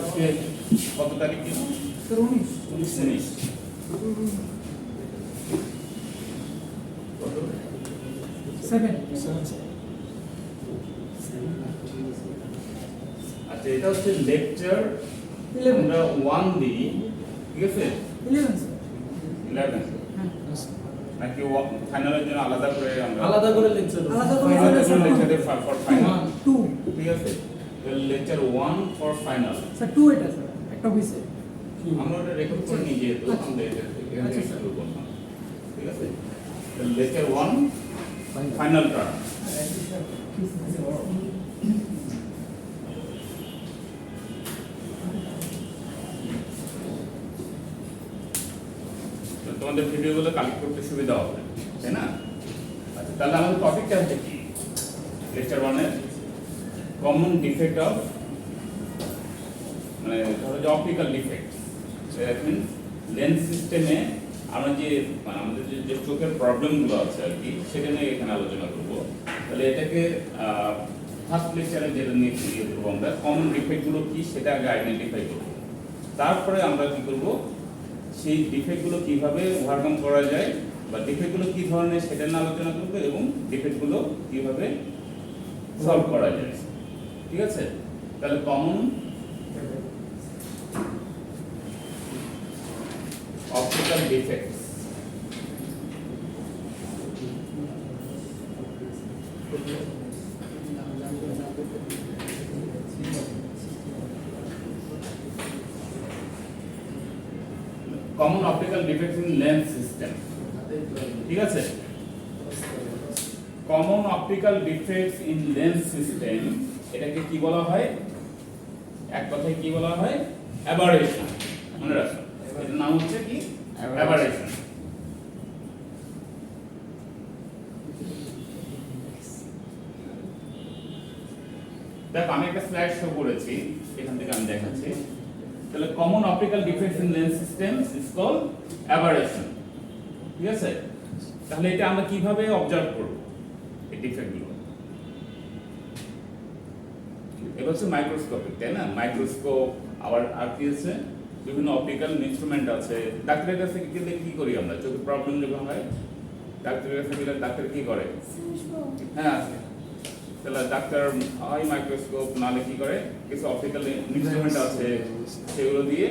আজকে কত তারিখ? 19 কত 7 আচ্ছা, এটা হচ্ছে লেকচার 11 আমরা 1 দিই, ঠিক আছে? 11 স্যার 11 নাকি ফাইনালের জন্য আলাদা করে আমরা আলাদা করে লেকচার লেকচার ফর ফাইনাল, 2 ঠিক আছে? লেকচার 1 ফর ফাইনাল স্যার 2 এটা স্যার একটা হইছে আমরা ওটা রেকর্ড করে নিয়ে যেহেতু আমরা এটা এখান থেকে শুরু করলাম, ঠিক আছে? Lecture 1 final term. তোমাদের ভিডিওগুলো কালেক্ট করতে সুবিধা হবে, তাই না? আচ্ছা, তাহলে আমাদের টপিকটা হচ্ছে কি? লেকচার 1 এর কমন ডিফেক্ট অফ, মানে ধরো যে optical defect, that means lens সিস্টেমে আমরা যে মানে আমাদের যে চোখের প্রবলেমগুলো আছে আর কি, সেটা নিয়ে এখানে আলোচনা করব। তাহলে এটাকে ফার্স্ট লেকচারে যেটা নিয়ে ক্লিয়ার করবো, আমরা কমন ডিফেক্টগুলো কি সেটা আগে আইডেন্টিফাই করব। তারপরে আমরা কি করব, সেই ডিফেক্টগুলো কিভাবে ওভারকাম করা যায় বা ডিফেক্টগুলো কি ধরনের সেটা নিয়ে আলোচনা করব, এবং ডিফেক্টগুলো কিভাবে সলভ করা যায়, ঠিক আছে? তাহলে common optical defects, common optical defects in lens system, ঠিক আছে? Common optical defects in lens system, এটাকে কি বলা হয়? এক কথায় কি বলা হয়? অ্যাবারেশন। মনে রাখো, এটার নাম হচ্ছে কি? অ্যাবারেশন। দেখো, আমি একটা স্লাইড শো করেছি, এখান থেকে আমি দেখাচ্ছি। তাহলে common optical defects in lens systems is called aberration, ঠিক আছে? তাহলে এটা আমরা কিভাবে অবজার্ভ করব এই ডিফেক্টগুলো? এটা হচ্ছে মাইক্রোস্কোপিক, তাই না? মাইক্রোস্কোপ, আবার আর কি আছে, বিভিন্ন অপটিক্যাল ইনস্ট্রুমেন্ট আছে। ডাক্তারের কাছে গেলে কি করি আমরা? চোখের প্রবলেম যখন হয় ডাক্তারের কাছে গেলে ডাক্তার কি করে? হ্যাঁ, তাহলে ডাক্তার হয় মাইক্রোস্কোপ, নাহলে কি করে কিছু অপটিক্যাল ইনস্ট্রুমেন্ট আছে, সেগুলো দিয়ে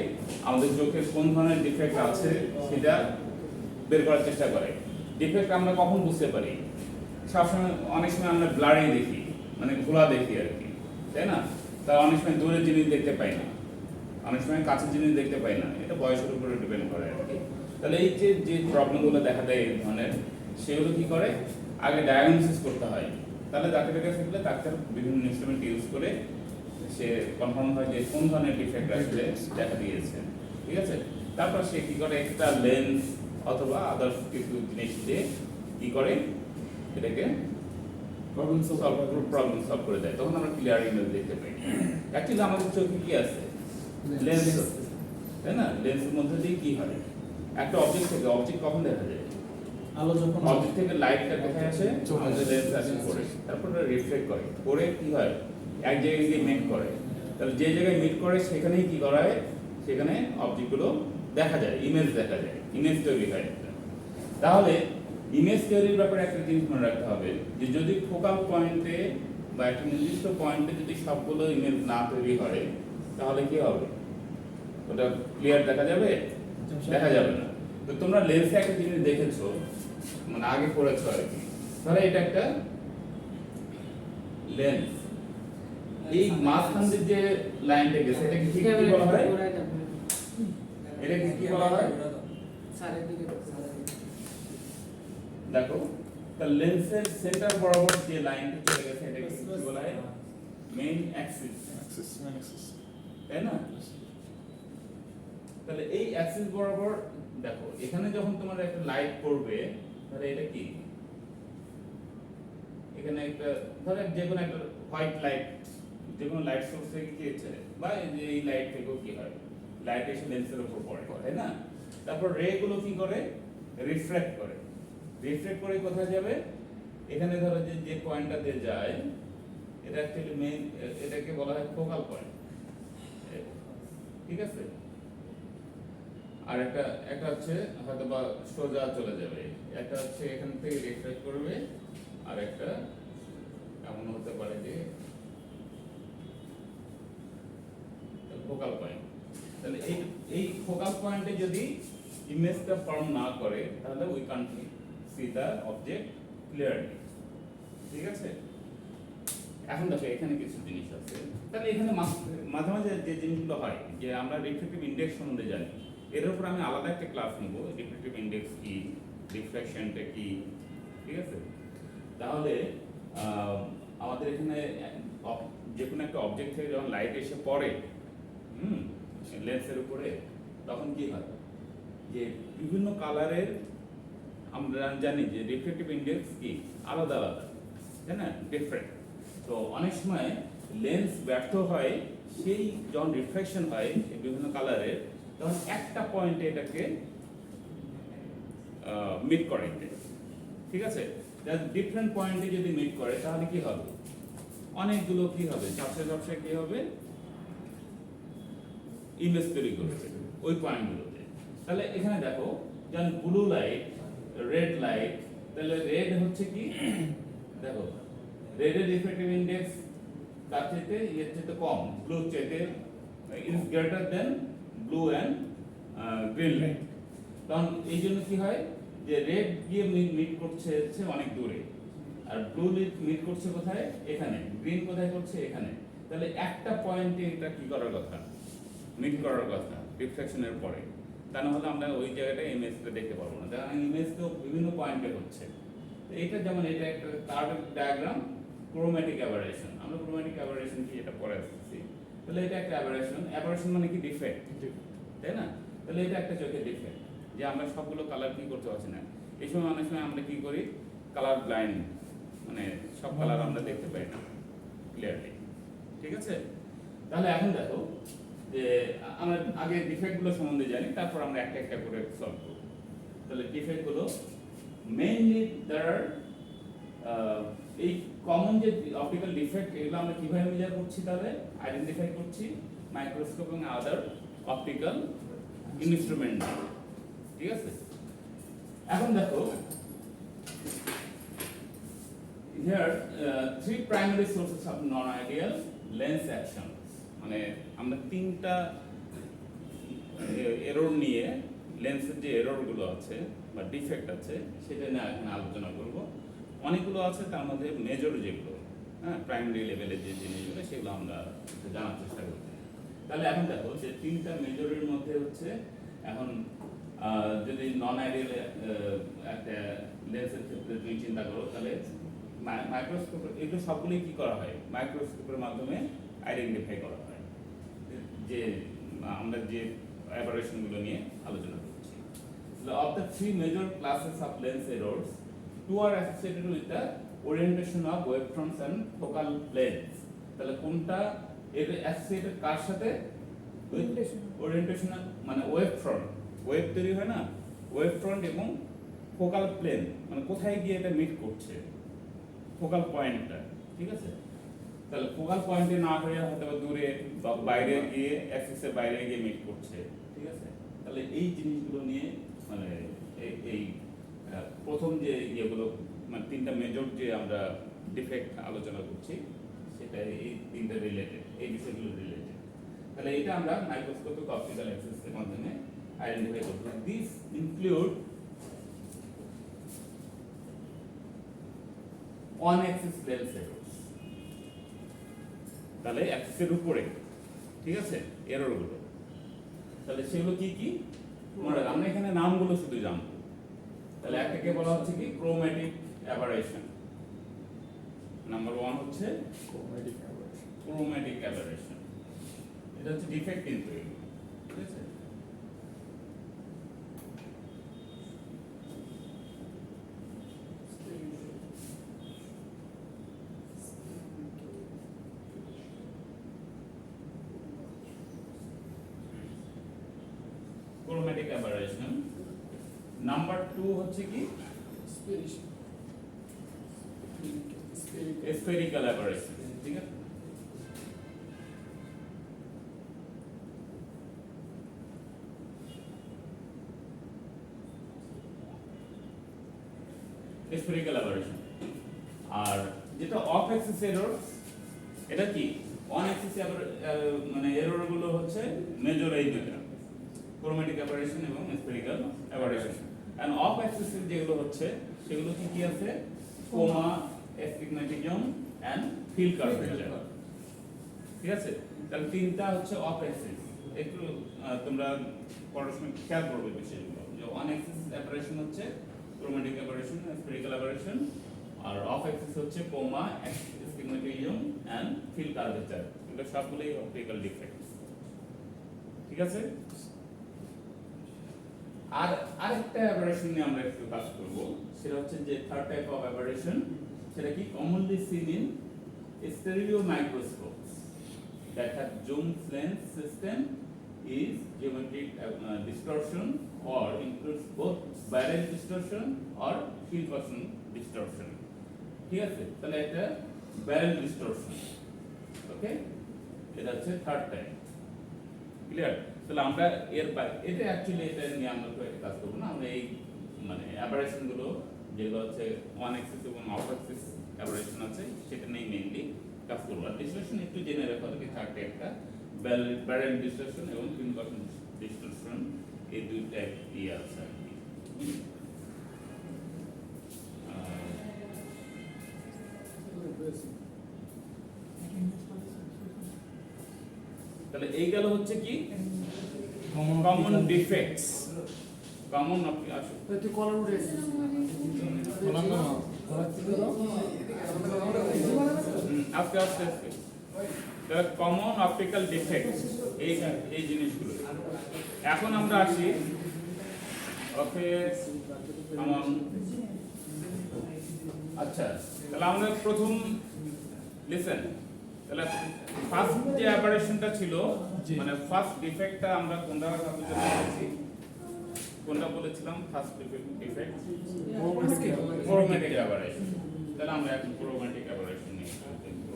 আমাদের চোখের কোন ধরনের ডিফেক্ট আছে সেটা বের করার চেষ্টা করে। ডিফেক্ট আমরা কখন বুঝতে পারি? সবসময়, অনেক সময় আমরা ব্লারি দেখি, মানে ঘোলা দেখি আর কি, তাই না? তা অনেক সময় দূরের জিনিস দেখতে পাই না, অনেক সময় কাছের জিনিস দেখতে পাই না, এটা বয়সের উপরে ডিপেন্ড করে আর কি। তাহলে এই যে প্রবলেমগুলো দেখা দেয় এই ধরনের, সেগুলো কি করে? আগে ডায়াগনোসিস করতে হয়। তাহলে ডাক্তারের কাছে গেলে ডাক্তার বিভিন্ন ইনস্ট্রুমেন্ট ইউজ করে সে কনফার্ম হয় যে কোন ধরনের ডিফেক্ট আসলে দেখা দিয়েছে, ঠিক আছে? তারপর সে কি করে? একটা লেন্স অথবা আদার্স কিছু জিনিস দিয়ে কি করে? এটাকে প্রবলেম সলভ করে দেয়। তখন আমরা ক্লিয়ার ইমেজ দেখতে পাই। অ্যাকচুয়ালি আমাদের চোখে কি আছে? লেন্স, তাই না? লেন্সের মধ্যে দিয়ে কি হয়? একটা অবজেক্ট থেকে, অবজেক্ট কখন দেখা যায়? আলো যখন অবজেক্ট থেকে লাইটটা কোথায় আসে? আমাদের লেন্স আসে পড়ে, তারপর রিফ্লেক্ট করে, পরে কি হয়? এক জায়গায় গিয়ে মিট করে। তাহলে যে জায়গায় মিট করে সেখানেই কি করা হয়? সেখানে অবজেক্টগুলো দেখা যায়, ইমেজ দেখা যায়, ইমেজ তৈরি হয়। তাহলে ইমেজ তৈরির ব্যাপারে একটা জিনিস মনে রাখতে হবে, যে যদি ফোকাল পয়েন্টে বা একটা নির্দিষ্ট পয়েন্টে যদি সবগুলো ইমেজ না তৈরি হয়, তাহলে কি হবে? ওটা ক্লিয়ার দেখা যাবে? দেখা যাবে না। তো তোমরা লেন্সে একটা জিনিস দেখেছো, মানে আগে পড়েছো আর কি। তাহলে এটা একটা লেন্স, এই মাঝখান দিয়ে যে লাইনটা গেছে, এটাকে কি বলা হয়? এটাকে কি বলা হয়? দেখো, the লেন্সের সেন্টার বরাবর যে লাইনটা চলে গেছে, এটাকে কি বলা হয়? মেইন অ্যাক্সিস, তাই না? তাহলে এই অ্যাক্সিস বরাবর দেখো, এখানে যখন তোমার একটা লাইট পড়বে, তাহলে এটা কি? এখানে একটা ধরো যে কোনো একটা হোয়াইট লাইট, যে কোনো লাইট সোর্স থেকে কি হচ্ছে, বা এই লাইট থেকেও কি হয়? লাইট এসে লেন্সের উপর পড়ে, তাই না? তারপর রে গুলো কি করে? রিফ্লেক্ট করে। রিফ্লেক্ট করে কোথায় যাবে? এখানে ধরো যে পয়েন্টটাতে যায়, এটা অ্যাকচুয়ালি মেইন, এটাকে বলা হয় ফোকাল পয়েন্ট। ঠিক আছে? আর একটা হচ্ছে হয়তো বা সোজা চলে যাবে, একটা হচ্ছে এখান থেকে রিফ্রেশ করবে, আর একটা এমন হতে পারে যে ফোকাল পয়েন্ট। তাহলে এই ফোকাল পয়েন্টে যদি ইমেজটা ফর্ম না করে তাহলে we can see the object clearly. ঠিক আছে? এখন দেখো এখানে কিছু জিনিস আছে। তাহলে এখানে মাঝে মাঝে যে জিনিসগুলো হয় যে আমরা রিফ্লেকটিভ ইন্ডেক্স সম্বন্ধে জানি, এর উপর আমি আলাদা একটা ক্লাস নেব, রিফ্লেকটিভ ইন্ডেক্স কি, রিফ্লেকশনটা কি। ঠিক আছে? তাহলে আমাদের এখানে যে কোনো একটা অবজেক্ট থেকে যখন লাইট এসে পড়ে লেন্সের উপরে, তখন কি হয় যে বিভিন্ন কালারের আমরা জানি যে রিফ্লেকটিভ ইন্ডেক্স কি আলাদা আলাদা, তাই না, ডিফারেন্ট। তো অনেক সময় লেন্স ব্যর্থ হয় সেই যখন রিফ্লেকশন হয় বিভিন্ন কালারের, তখন একটা পয়েন্টে এটাকে মিট করে। ঠিক আছে? ডিফারেন্ট পয়েন্টে যদি মিট করে তাহলে কি হবে, অনেকগুলো কি হবে, ঝাপসা কি হবে, ইমেজ তৈরি করবে ওই পয়েন্টগুলোতে। তাহলে এখানে দেখো যেমন ব্লু লাইট, রেড লাইট, তাহলে রেড হচ্ছে কি, দেখো রেডের রিফ্লেকটিভ ইন্ডেক্স তার চাইতে এর চাইতে কম, ব্লু চাইতে is greater than blue and green light. তখন এই জন্য কি হয় যে রেড গিয়ে মিট করছে হচ্ছে অনেক দূরে, আর ব্লু মিট করছে কোথায়, এখানে, গ্রিন কোথায় করছে, এখানে। তাহলে একটা পয়েন্টে এটা কি করার কথা, মিট করার কথা রিফ্লেকশনের পরে, তা না হলে আমরা ওই জায়গাটা ইমেজটা দেখতে পারবো না। কারণ ইমেজ তো বিভিন্ন পয়েন্টে হচ্ছে। তো এটা যেমন এটা একটা কার্ভ ডায়াগ্রাম, ক্রোম্যাটিক অ্যাবারেশন, আমরা ক্রোম্যাটিক অ্যাবারেশন কি এটা পরে আসছি। তাহলে এটা একটা অ্যাবারেশন মানে কি ডিফেক্ট, তাই না? তাহলে এটা একটা চোখের ডিফেক্ট যে আমরা সবগুলো কালার কি করতে পারছি না। এই সময় অনেক সময় আমরা কি করি, কালার ব্লাইন্ড, মানে সব কালার আমরা দেখতে পাই না ক্লিয়ারলি। ঠিক আছে? তাহলে এখন দেখো যে আমরা আগে ডিফেক্টগুলো সম্বন্ধে জানি, তারপর আমরা একটা একটা করে সলভ করব। তাহলে ডিফেক্টগুলো মেইনলি দেয়ার এই কমন যে অপটিক্যাল ডিফেক্ট, এগুলো আমরা কিভাবে মেজার করছি, তাহলে আইডেন্টিফাই করছি মাইক্রোস্কোপ এবং আদার অপটিক্যাল ইনস্ট্রুমেন্ট। ঠিক আছে? এখন দেখো here three primary sources of non-ideal lens actions, মানে আমরা তিনটা এরর নিয়ে, লেন্সের যে এরর গুলো আছে বা ডিফেক্ট আছে সেটা নিয়ে এখানে আলোচনা করব। অনেকগুলো আছে, তার মধ্যে মেজর যেগুলো, হ্যাঁ, প্রাইমারি লেভেলের যে জিনিসগুলো সেগুলো আমরা জানার চেষ্টা করব। তাহলে এখন দেখো যে তিনটা মেজরের মধ্যে হচ্ছে, এখন যদি নন আইডিয়াল একটা লেন্সের ক্ষেত্রে তুমি চিন্তা করো, তাহলে মাইক্রোস্কোপ, এগুলো সবগুলোই কি করা হয়, মাইক্রোস্কোপের মাধ্যমে আইডেন্টিফাই করা হয়, যে আমরা যে অ্যাবারেশনগুলো নিয়ে আলোচনা করছি। Of the three major classes of lens errors, two are associated with the orientation of wavefronts and focal planes. তাহলে কোনটা এর অ্যাসোসিয়েটেড কার সাথে, ওরিয়েন্টেশন, মানে ওয়েভ ফ্রন্ট, ওয়েভ তৈরি হয় না, ওয়েভ ফ্রন্ট এবং ফোকাল প্লেন, মানে কোথায় গিয়ে এটা মিট করছে, ফোকাল পয়েন্টটা। ঠিক আছে? তাহলে ফোকাল পয়েন্টে না হয়ে হয়তো দূরে বা বাইরে গিয়ে, অ্যাক্সিসের বাইরে গিয়ে মিট করছে। ঠিক আছে? তাহলে এই জিনিসগুলো নিয়ে, মানে এই প্রথম যে ইয়েগুলো, মানে তিনটা মেজর যে আমরা ডিফেক্ট আলোচনা করছি, সেটা এই তিনটা রিলেটেড, এই বিষয়গুলো রিলেটেড। তাহলে এটা আমরা মাইক্রোস্কোপিক অপটিক্যাল অ্যাক্সেসের মাধ্যমে আইডেন্টিফাই করব। This include on Axis lens errors, তাহলে অ্যাক্সিসের উপরে, ঠিক আছে, এররগুলো। তাহলে সেগুলো কি কি, আমরা এখানে নামগুলো শুধু জানবো। তাহলে একটাকে বলা হচ্ছে কি ক্রোম্যাটিক অ্যাবারেশন, নাম্বার 1 হচ্ছে ক্রোম্যাটিক অ্যাবারেশন। এটা হচ্ছে ডিফেক্ট কিন্তু, ঠিক আছে? chromatic aberration. নাম্বার 2 হচ্ছে কি spherical aberration, ঠিক আছে? Spherical aberration. আর যেটা অফ অ্যাক্সিস এরর, এটা কি অন অ্যাক্সিস মানে এরর গুলো হচ্ছে মেজর এই দুটো, ক্রোম্যাটিক অ্যাবারেশন এবং spherical aberration. End of axis যেগুলো হচ্ছে সেগুলো কি কি আছে, coma, astigmatism and field curvature. ঠিক আছে, তাহলে তিনটা হচ্ছে অফ অ্যাক্সিস। একটু তোমরা পড়াশোনা খেয়াল করবে বিষয়গুলো, যে অন অ্যাক্সিস অ্যাবারেশন হচ্ছে ক্রোম্যাটিক অ্যাবারেশন, স্ফেরিক্যাল অ্যাবারেশন, আর অফ অ্যাক্সিস হচ্ছে coma, astigmatism and field curvature. এগুলো সবগুলোই অপটিক্যাল ডিফেক্টস। ঠিক আছে, আর আরেকটা অ্যাবারেশন নিয়ে আমরা একটু কাজ করব, সেটা হচ্ছে যে থার্ড টাইপ অফ অ্যাবারেশন, সেটা কি commonly seen in stereo microscopes that have zoom lens system is geometric distortion or includes both barrel distortion or field Gaussian distortion. ঠিক আছে, তাহলে এটা barrel distortion, ওকে, এটা হচ্ছে থার্ড টাইপ। ক্লিয়ার? তাহলে আমরা এটা অ্যাকচুয়ালি এটা নিয়ে আমরা তো একটা কাজ করব না, আমরা এই মানে অ্যাবারেশন গুলো যেগুলো হচ্ছে ওয়ান অ্যাক্সিস এবং অফ অ্যাক্সিস অ্যাবারেশন আছে সেটা নিয়ে মেইনলি কাজ করব। আর ডিস্টরশন একটু জেনে রাখা হবে, থাকতে একটা ব্যারেল ডিস্টরশন এবং ফিল্ম গঠন ডিস্টরশন, এই দুইটা ইয়ে আছে আর কি। তাহলে এই গেল হচ্ছে কি কমন ডিফেক্টস, কমন আসো তুই কলার উঠে আস্তে আস্তে আস্তে কমন অপটিক্যাল ডিফেক্টস, এই জিনিসগুলো। এখন আমরা আসি ওকে কমন। আচ্ছা, তাহলে আমরা প্রথম লিসেন, তাহলে ফার্স্ট যে অ্যাবারেশনটা ছিল, মানে ফার্স্ট ডিফেক্টটা আমরা কোনটা বলেছি, কোনটা বলেছিলাম ফার্স্ট ডিফেক্ট? Chromatic aberration. তাহলে আমরা এখন ক্রোম্যাটিক অ্যাবারেশন নিয়ে দেখব।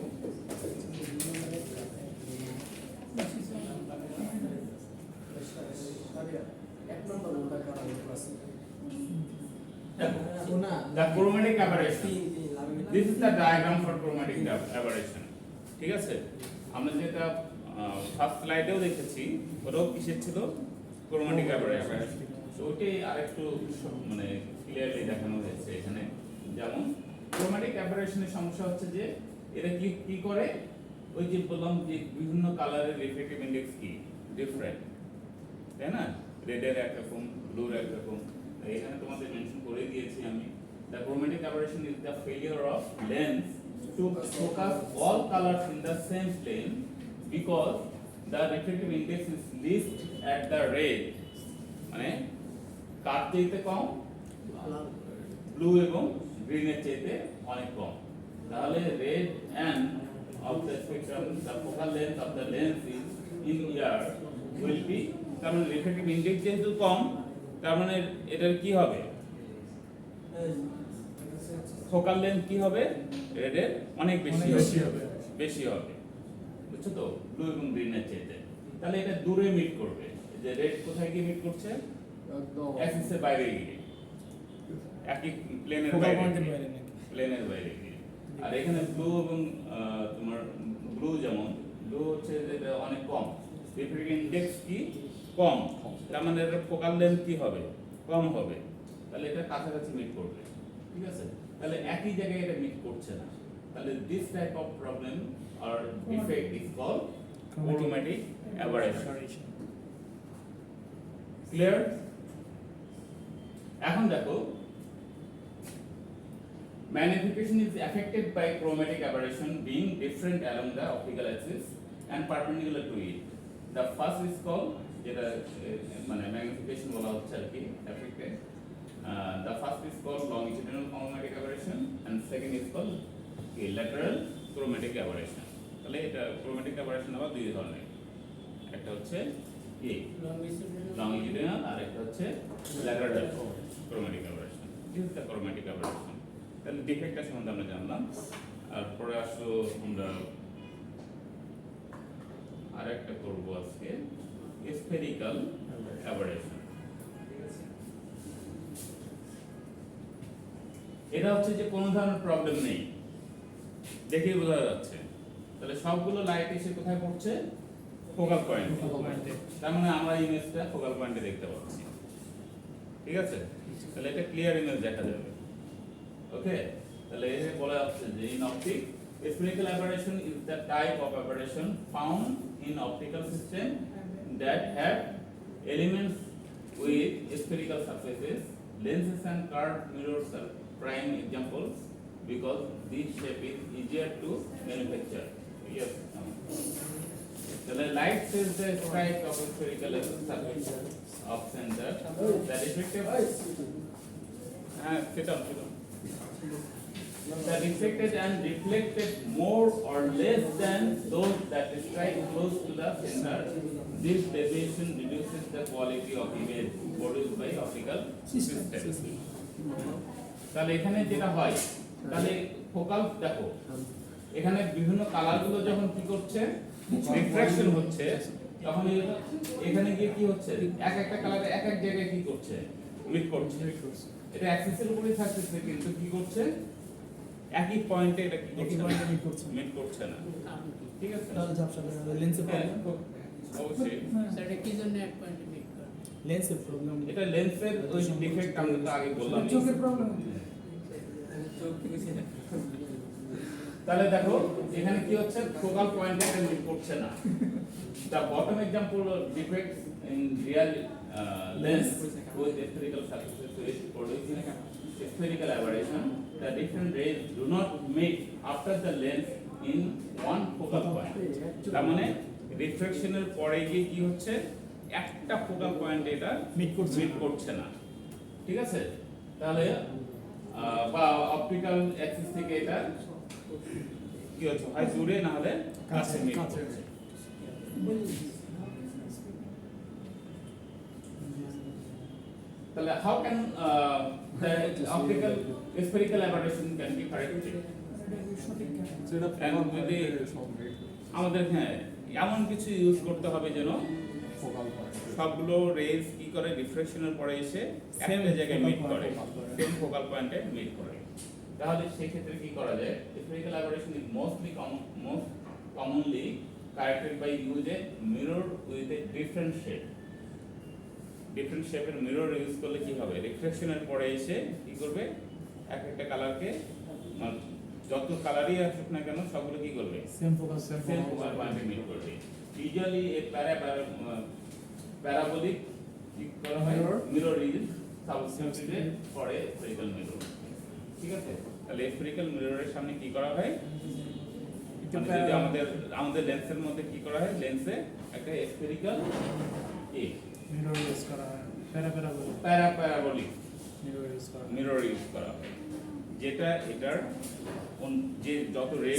The chromatic aberration. This is the diagram for chromatic aberration. ঠিক আছে, আমরা যেটা ফার্স্ট স্লাইডেও দেখেছি, ওটাও কিসের ছিল, ক্রোম্যাটিক অ্যাবারেশন। তো ওইটাই আরেকটু মানে ক্লিয়ারলি দেখানো হয়েছে এখানে। যেমন ক্রোম্যাটিক অ্যাবারেশনের সমস্যা হচ্ছে যে এরা কি করে, ওই যে বললাম যে বিভিন্ন কালারের রিফ্লেকটিভ ইন্ডেক্স কি ডিফারেন্ট, তাই না, রেডের একরকম, ব্লুর একরকম। এখানে তোমাদের মেনশন করে দিয়েছি আমি, the chromatic aberration is the failure of lens to focus all colors in the same plane because the refractive index is least at the red, মানে কার চাইতে কম, ব্লু এবং গ্রিনের চাইতে অনেক কম। তাহলে red end of the spectrum, the focal length of the lens is in here will be, কারণ refractive index যেহেতু কম, তার মানে এটার কি হবে, ফোকাল লেন্থ কি হবে, রেডের অনেক বেশি হবে, বুঝছো তো, ব্লু এবং গ্রিনের চাইতে। তাহলে এটা দূরে মিট করবে, যে রেড কোথায় গিয়ে মিট করছে, অ্যাক্সিসের বাইরে গিয়ে, একই প্লেনের বাইরে গিয়ে। আর এখানে ব্লু এবং তোমার ব্লু, যেমন ব্লু হচ্ছে যেটা অনেক কম, রিফ্লেকটিভ ইন্ডেক্স কি কম, তার মানে এর ফোকাল লেন্থ কি হবে, কম হবে, তাহলে এটা কাছাকাছি মিট করবে। ঠিক আছে, তাহলে একই জায়গায় এটা মিট করছে না, তাহলে this type of problem or defect is called chromatic aberration. Clear? এখন দেখো, magnification is affected by chromatic aberration being different along the optical axis and perpendicular to it. The first is called, যেটা মানে magnification বলা হচ্ছে আর কি, affected. The first is called longitudinal chromatic aberration and second is called lateral chromatic aberration. তাহলে এটা chromatic aberration আবার দুই ধরনের, একটা হচ্ছে কি longitudinal আর একটা হচ্ছে lateral chromatic aberration. This is the chromatic aberration. তাহলে ডিফেক্টটা সম্বন্ধে আমরা জানলাম। আর পরে আসো আমরা আরেকটা করব আজকে, স্ফেরিক্যাল অ্যাবারেশন। এটা হচ্ছে যে কোনো ধরনের প্রবলেম নেই, দেখেই বোঝা যাচ্ছে। তাহলে সবগুলো লাইট এসে কোথায় পড়ছে? ফোকাল পয়েন্টে। তার মানে আমরা ইমেজটা ফোকাল পয়েন্টে দেখতে পাচ্ছি, ঠিক আছে? তাহলে এটা ক্লিয়ার ইমেজ দেখা যাবে। ওকে, তাহলে এখানে বলা আছে যে in optic spherical aberration is the type of aberration found in optical system that have elements with spherical surfaces. Lenses and curved mirrors are prime examples because this shape is easier to manufacture. Yes. The light says the strike of a spherical surface of center that effective. Sit down. That reflected and reflected more or less than those that strike close to the center. This deviation reduces the quality of image produced by optical system. তাহলে এখানে যেটা হয়, তাহলে focal দেখো, এখানে বিভিন্ন কালারগুলো যখন কি করছে, রিফ্রাকশন হচ্ছে, তখন এখানে গিয়ে কি হচ্ছে, এক একটা কালারে এক এক জায়গায় কি করছে, মিট করছে। এটা অ্যাক্সিসের উপরেই থাকতেছে, কিন্তু কি করছে, একই পয়েন্টে এটা কি করছে, মিট করছে না। ঠিক আছে, তাহলে ঝাপসা লেন্সের প্রবলেম, অবশ্যই সেটা কি জন্য এক পয়েন্টে মেক করে? লেন্সের প্রবলেম, এটা লেন্সের ওই ডিফেক্ট আমরা তো আগে বললাম। চোখের প্রবলেম। তাহলে দেখো এখানে কি হচ্ছে, ফোকাল পয়েন্টে এটা মিট করছে না। The bottom example of defects in real lens with spherical surfaces which producing spherical aberration. The different rays do not meet after the lens in one focal point. তার মানে রিফ্রাকশনের পরে গিয়ে কি হচ্ছে, একটা ফোকাল পয়েন্টে এটা মিট করছে না। ঠিক আছে, তাহলে বা অপটিক্যাল অ্যাক্সিস থেকে এটা কি হচ্ছে, হয় দূরে না হলে কাছে মিট করছে। তাহলে how can the optical spherical aberration can be corrected? And যদি আমাদের এমন কিছু ইউজ করতে হবে যেন সবগুলো রেজ কি করে, রিফ্রাকশনের পরে এসে একটা জায়গায় মিট করে, সেম ফোকাল পয়েন্টে মিট করে। তাহলে সেই ক্ষেত্রে কি করা যায়, spherical aberration is most commonly corrected by using mirror with a different shape. Different শেপের মিরর ইউজ করলে কি হবে, রিফ্লেকশনের পরে এসে কি করবে, এক একটা কালারকে যত কালারই আসুক না কেন সবগুলো কি করবে, সেম ফোকাল পয়েন্টে মিট করবে। ইউজুয়ালি এই প্যারাবোলিক কি করা হয়, mirror is substituted for a spherical mirror. ঠিক আছে, তাহলে স্ফেরিক্যাল মিররের সামনে কি করা হয়, যদি আমাদের লেন্সের মধ্যে কি করা হয়, লেন্সে একটা স্ফেরিক্যাল মিরর ইউজ করা হয়, প্যারাবোলিক মিরর ইউজ করা হয়, মিরর ইউজ করা হয়, যেটা এটার যে যত রেজ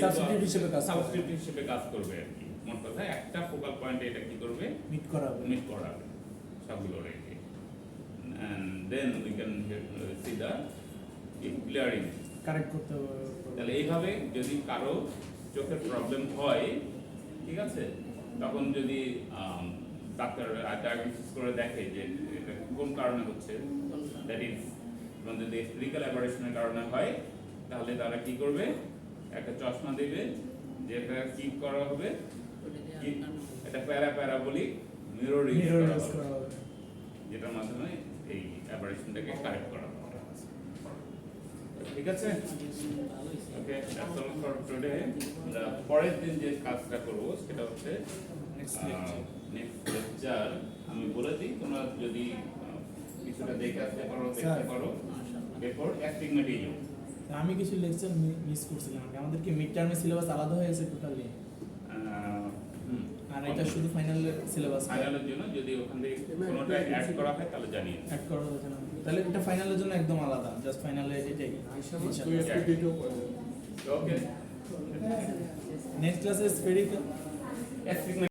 সাবস্টিটিউট হিসেবে কাজ করবে আর কি। মোট কথা একটা ফোকাল পয়েন্টে এটা কি করবে, মিট করা হবে সবগুলো রেখে। and then we can see the clear image correct করতে হবে। তাহলে এইভাবে যদি কারো চোখের প্রবলেম হয়, ঠিক আছে, তখন যদি ডাক্তার ডায়াগনোসিস করে দেখে যে এটা কোন কারণে হচ্ছে, দ্যাট ইজ যদি স্ফেরিক্যাল অ্যাবারেশনের কারণে হয়, তাহলে তারা কি করবে, একটা চশমা দেবে, যেটা কি করা হবে, এটা প্যারাবোলিক মিরর ইউজ করা হবে, যেটার মাধ্যমে এই অ্যাবারেশনটাকে কারেক্ট করা হবে। ঠিক আছে, ওকে, দ্যাটস অল ফর টুডে। পরের দিন যে কাজটা করব সেটা হচ্ছে নেক্সট লেকচার। আমি বলে দিই, তোমরা যদি কিছুটা দেখে আসতে পারো, দেখতে পারো, এরপর অ্যাক্টিং মেটেরিয়াল। আমি কিছু লেকচার মিস করছিলাম, আমাদের কি মিড টার্মের সিলেবাস আলাদা হয়ে গেছে টোটালি, আর এটা শুধু ফাইনাল সিলেবাস। ফাইনালের জন্য যদি ওখান থেকে কোনোটা অ্যাড করা হয় তাহলে জানিয়ে অ্যাড করা হচ্ছে না, তাহলে এটা ফাইনালের জন্য একদম আলাদা, জাস্ট ফাইনালে এটাই। ওকে, নেক্সট ক্লাসে স্ফেরিক্যাল অ্যাক্টিং